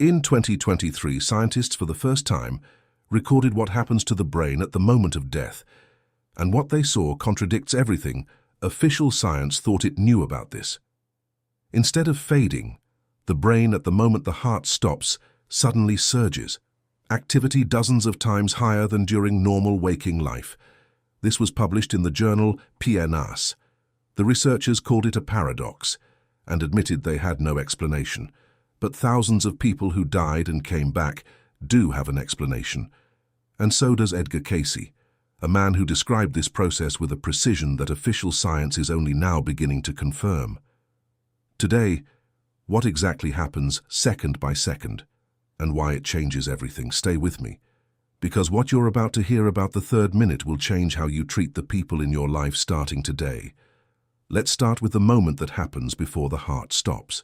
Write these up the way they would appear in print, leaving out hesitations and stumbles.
In 2023, scientists for the first time recorded what happens to the brain at the moment of death, and what they saw contradicts everything official science thought it knew about this. Instead of fading, the brain at the moment the heart stops suddenly surges, activity dozens of times higher than during normal waking life. This was published in the journal PNAS. The researchers called it a paradox and admitted they had no explanation. But thousands of people who died and came back do have an explanation. And so does Edgar Cayce, a man who described this process with a precision that official science is only now beginning to confirm. Today, what exactly happens second by second, and why it changes everything? Stay with me, because what you're about to hear about the third minute will change how you treat the people in your life starting today. Let's start with the moment that happens before the heart stops,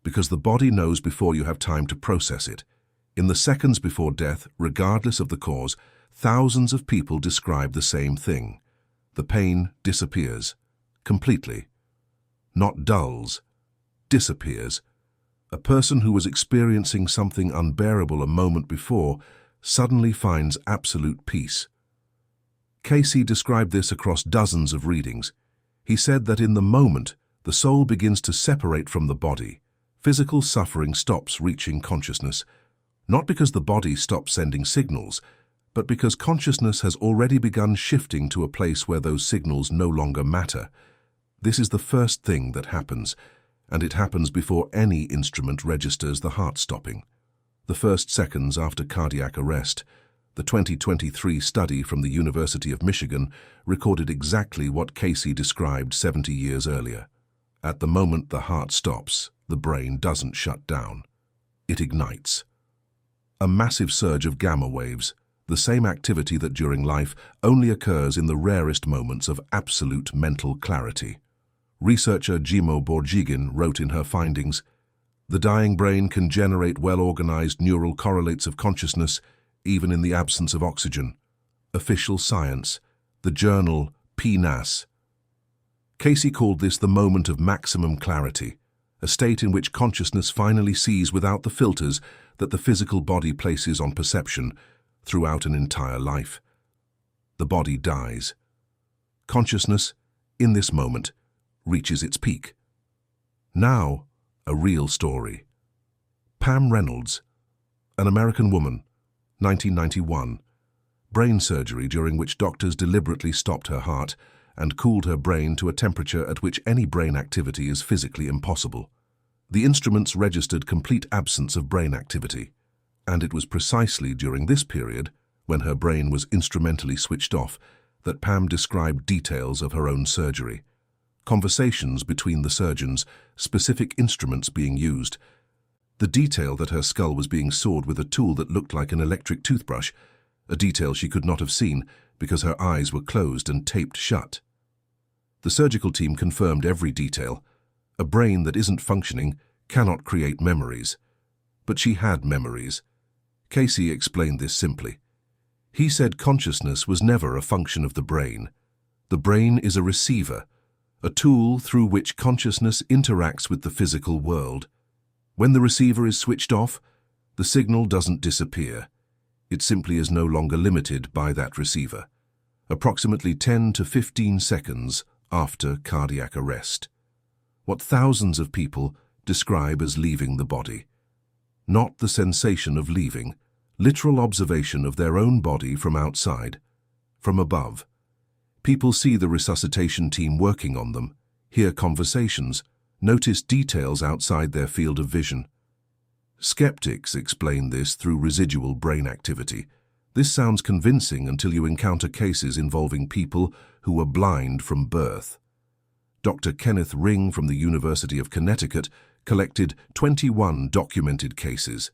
because the body knows before you have time to process it. In the seconds before death, regardless of the cause, thousands of people describe the same thing. The pain disappears, completely. Not dulls, disappears. A person who was experiencing something unbearable a moment before suddenly finds absolute peace. Cayce described this across dozens of readings. He said that in the moment, the soul begins to separate from the body. Physical suffering stops reaching consciousness, not because the body stops sending signals, but because consciousness has already begun shifting to a place where those signals no longer matter. This is the first thing that happens, and it happens before any instrument registers the heart stopping. The first seconds after cardiac arrest, the 2023 study from the University of Michigan recorded exactly what Cayce described 70 years earlier. At the moment the heart stops, the brain doesn't shut down. It ignites. A massive surge of gamma waves, the same activity that during life only occurs in the rarest moments of absolute mental clarity. Researcher Jimo Borjigin wrote in her findings, "The dying brain can generate well-organized neural correlates of consciousness even in the absence of oxygen." Official science, the journal PNAS. Cayce called this the moment of maximum clarity, a state in which consciousness finally sees without the filters that the physical body places on perception throughout an entire life. The body dies. Consciousness, in this moment, reaches its peak. Now, a real story. Pam Reynolds, an American woman, 1991. Brain surgery during which doctors deliberately stopped her heart and cooled her brain to a temperature at which any brain activity is physically impossible. The instruments registered complete absence of brain activity, and it was precisely during this period, when her brain was instrumentally switched off, that Pam described details of her own surgery. Conversations between the surgeons, specific instruments being used. The detail that her skull was being sawed with a tool that looked like an electric toothbrush, a detail she could not have seen because her eyes were closed and taped shut. The surgical team confirmed every detail. A brain that isn't functioning cannot create memories. But she had memories. Cayce explained this simply. He said consciousness was never a function of the brain. The brain is a receiver, a tool through which consciousness interacts with the physical world. When the receiver is switched off, the signal doesn't disappear. It simply is no longer limited by that receiver. Approximately 10 to 15 seconds after cardiac arrest. What thousands of people describe as leaving the body. Not the sensation of leaving, literal observation of their own body from outside, from above. People see the resuscitation team working on them, hear conversations, notice details outside their field of vision. Skeptics explain this through residual brain activity. This sounds convincing until you encounter cases involving people who were blind from birth. Dr. Kenneth Ring from the University of Connecticut collected 21 documented cases.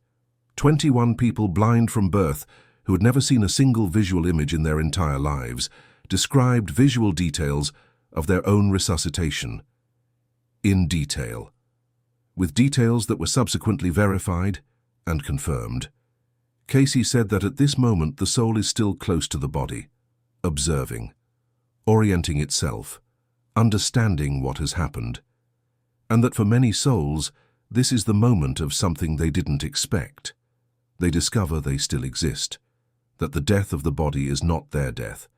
21 people blind from birth who had never seen a single visual image in their entire lives described visual details of their own resuscitation. In detail. With details that were subsequently verified and confirmed. Cayce said that at this moment the soul is still close to the body, observing, orienting itself, understanding what has happened, and that for many souls, This is the moment of something they didn't expect. They discover they still exist, that the death of the body is not their death.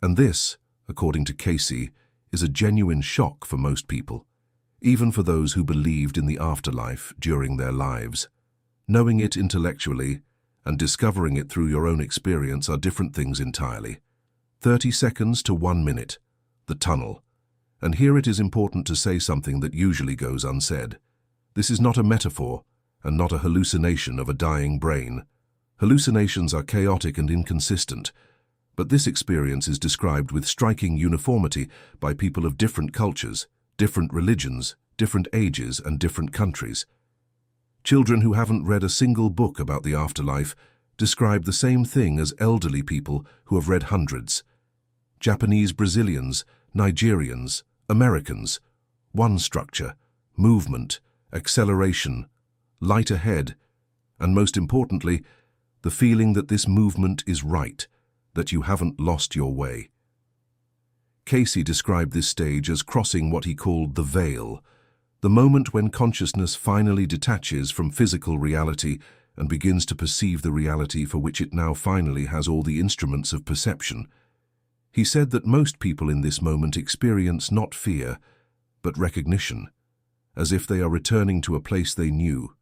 And this, according to Cayce, is a genuine shock for most people, even for those who believed in the afterlife during their lives. Knowing it intellectually and discovering it through your own experience are different things entirely. 30 seconds to 1 minute. The tunnel. And here it is important to say something that usually goes unsaid. This is not a metaphor and not a hallucination of a dying brain. Hallucinations are chaotic and inconsistent, but this experience is described with striking uniformity by people of different cultures, different religions, different ages, and different countries. Children who haven't read a single book about the afterlife describe the same thing as elderly people who have read hundreds. Japanese, Brazilians, Nigerians, Americans, one structure, movement, acceleration, light ahead, and most importantly, the feeling that this movement is right, that you haven't lost your way. Cayce described this stage as crossing what he called the veil, the moment when consciousness finally detaches from physical reality and begins to perceive the reality for which it now finally has all the instruments of perception. He said that most people in this moment experience not fear, but recognition, as if they are returning to a place they knew,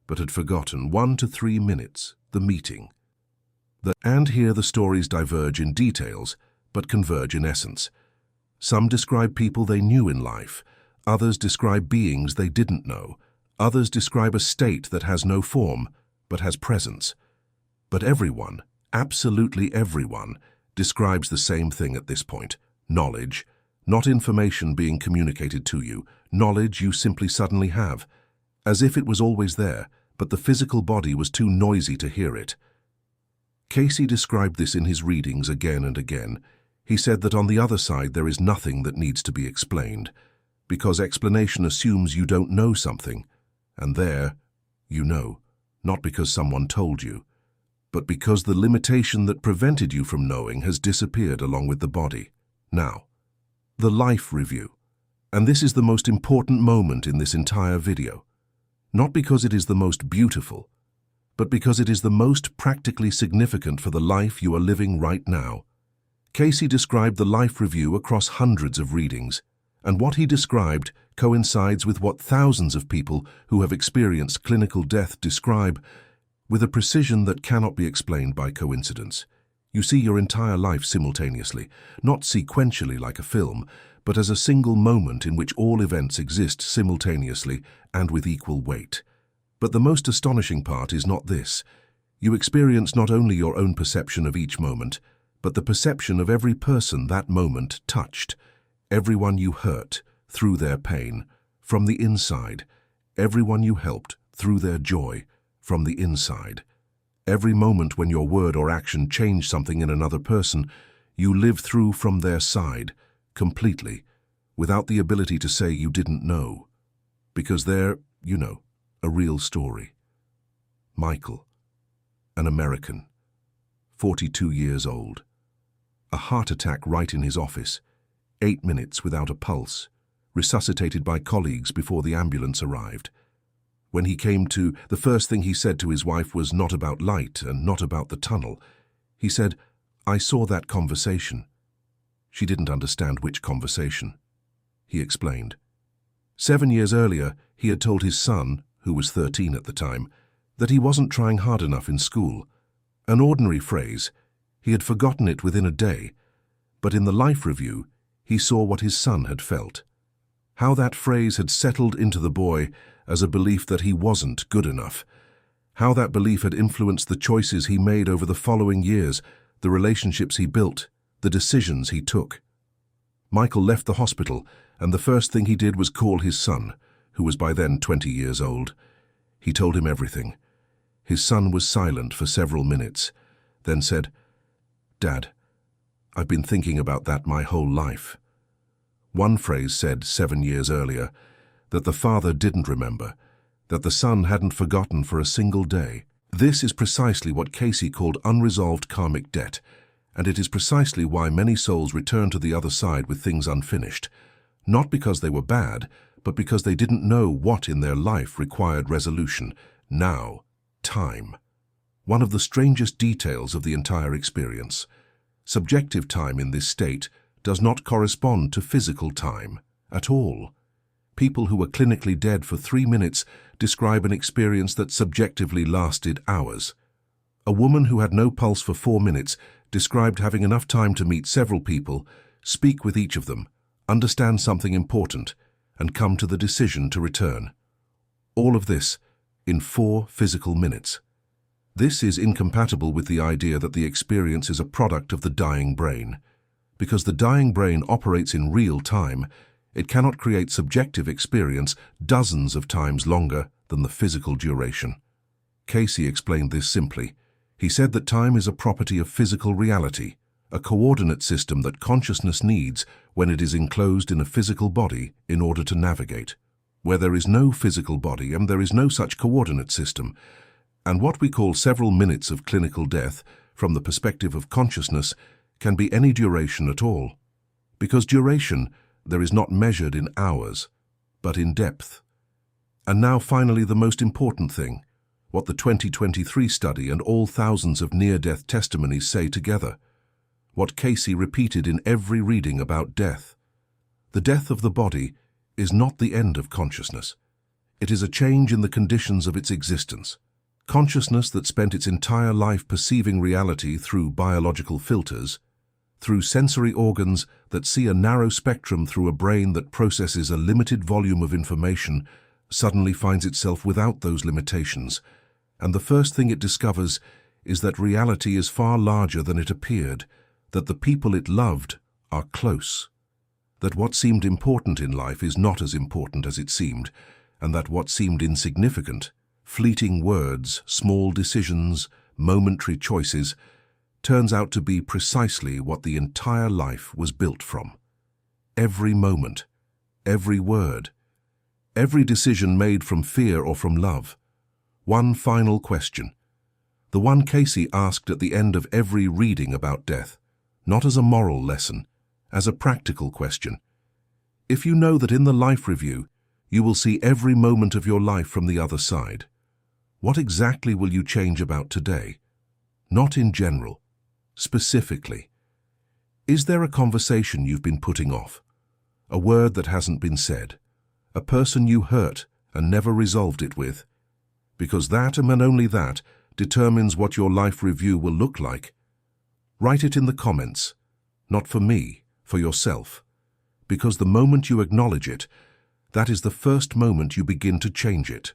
but had forgotten. 1 to 3 minutes, the meeting. And here the stories diverge in details, but converge in essence. Some describe people they knew in life, others describe beings they didn't know, others describe a state that has no form, but has presence. But everyone, absolutely everyone, describes the same thing at this point: knowledge, not information being communicated to you, knowledge you simply suddenly have, as if it was always there, but the physical body was too noisy to hear it. Cayce described this in his readings again and again. He said that on the other side there is nothing that needs to be explained, because explanation assumes you don't know something, and there, you know, not because someone told you, but because the limitation that prevented you from knowing has disappeared along with the body. Now, the life review. And this is the most important moment in this entire video. Not because it is the most beautiful, but because it is the most practically significant for the life you are living right now. Cayce described the life review across hundreds of readings, and what he described coincides with what thousands of people who have experienced clinical death describe, with a precision that cannot be explained by coincidence. You see your entire life simultaneously, not sequentially like a film, but as a single moment in which all events exist simultaneously and with equal weight. But the most astonishing part is not this. You experience not only your own perception of each moment, but the perception of every person that moment touched, everyone you hurt through their pain, from the inside, everyone you helped through their joy, from the inside. Every moment when your word or action changed something in another person, you live through from their side, completely, without the ability to say you didn't know. Because they're, you know, a real story. Michael, an American, 42 years old. A heart attack right in his office, 8 minutes without a pulse, resuscitated by colleagues before the ambulance arrived. When he came to, the first thing he said to his wife was not about light and not about the tunnel. He said, "I saw that conversation." She didn't understand which conversation. He explained. 7 years earlier, he had told his son, who was 13 at the time, that he wasn't trying hard enough in school. An ordinary phrase. He had forgotten it within a day, but in the life review, he saw what his son had felt. How that phrase had settled into the boy as a belief that he wasn't good enough. How that belief had influenced the choices he made over the following years, the relationships he built, the decisions he took. Michael left the hospital, and the first thing he did was call his son, who was by then 20 years old. He told him everything. His son was silent for several minutes, then said, "Dad, I've been thinking about that my whole life." One phrase said 7 years earlier that the father didn't remember, that the son hadn't forgotten for a single day. This is precisely what Cayce called unresolved karmic debt, and it is precisely why many souls return to the other side with things unfinished, not because they were bad, but because they didn't know what in their life required resolution. Now, time. One of the strangest details of the entire experience. Subjective time in this state does not correspond to physical time at all. People who were clinically dead for 3 minutes describe an experience that subjectively lasted hours. A woman who had no pulse for 4 minutes described having enough time to meet several people, speak with each of them, understand something important, and come to the decision to return. All of this in 4 physical minutes. This is incompatible with the idea that the experience is a product of the dying brain. Because the dying brain operates in real time, it cannot create subjective experience dozens of times longer than the physical duration. Cayce explained this simply. He said that time is a property of physical reality, a coordinate system that consciousness needs when it is enclosed in a physical body in order to navigate. Where there is no physical body and there is no such coordinate system, and what we call several minutes of clinical death, from the perspective of consciousness, can be any duration at all. Because duration, there is not measured in hours, but in depth. And now finally the most important thing, what the 2023 study and all thousands of near-death testimonies say together. What Cayce repeated in every reading about death. The death of the body is not the end of consciousness. It is a change in the conditions of its existence. Consciousness that spent its entire life perceiving reality through biological filters, through sensory organs that see a narrow spectrum through a brain that processes a limited volume of information, suddenly finds itself without those limitations, and the first thing it discovers is that reality is far larger than it appeared, that the people it loved are close, that what seemed important in life is not as important as it seemed, and that what seemed insignificant, fleeting words, small decisions, momentary choices, turns out to be precisely what the entire life was built from. Every moment, every word, every decision made from fear or from love. One final question, the one Cayce asked at the end of every reading about death, not as a moral lesson, as a practical question. If you know that in the life review, you will see every moment of your life from the other side, what exactly will you change about today? Not in general, specifically. Is there a conversation you've been putting off? A word that hasn't been said? A person you hurt and never resolved it with? Because that and only that determines what your life review will look like. Write it in the comments, not for me, for yourself. Because the moment you acknowledge it, that is the first moment you begin to change it.